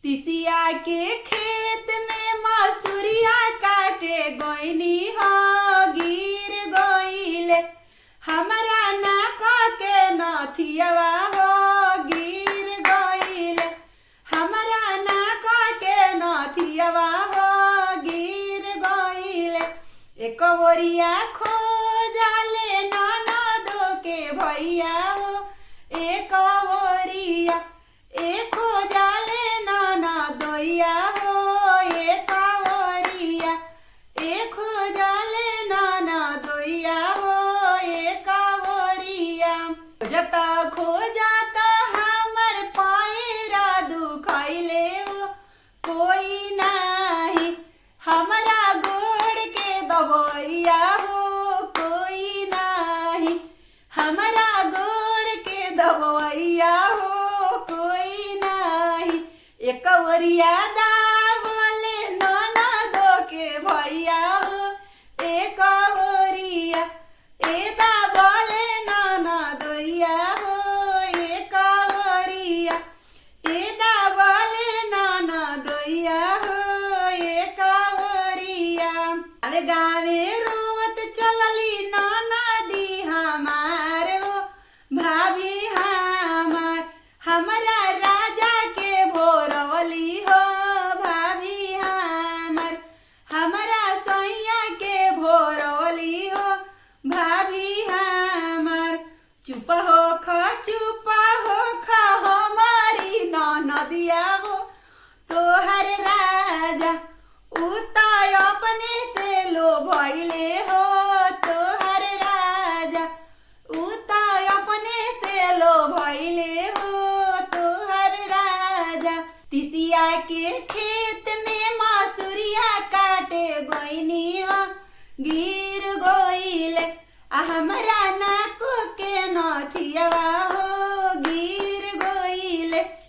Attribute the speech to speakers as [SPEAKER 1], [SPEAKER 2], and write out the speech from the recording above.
[SPEAKER 1] तिसिया के खेत में मसूरिया काटे गोइनी हो गिर गोइले हमरा नाक के नथियावा हो गिर गोइले हमरा नाक के नथियावा हो गिर गोइले एक ओरिया खो जाले ननदो के भैया हो एक ओरिया एक जाले ननदोइया हो एक ओरिया एक जाले ननदोइया हो एक ओरिया खोजता खोजता हमर पैरा दुखैले हो कोई नाही हमरा गोड़ के दबैया हो कोई नाही हमरा गोड़ के दबैया हो कोई नाही एक ओरिया दाबले ननदो के भैया हो एक ओरिया ए दाबले ननदोइया हो एक ओरिया ए दाबले ननदोइया हो एक ओरिया अरे गावे रोवत चलली ननदी हमार हो भाभी हमार हमरा राजा के भोरवली हो भाभी हमार हमरा सैया के भोरवली हो भाभी हमार चुप हो खा हमारी ननदिया हो तोहर राजा उताय अपने से लो भइले हो तोहर राजा उताय अपने से लो भइले हो तोहर राजा तिसिया के खेत में मसूरिया काटे गोइनी हो गिर गोइले हमरा नाक के नथिया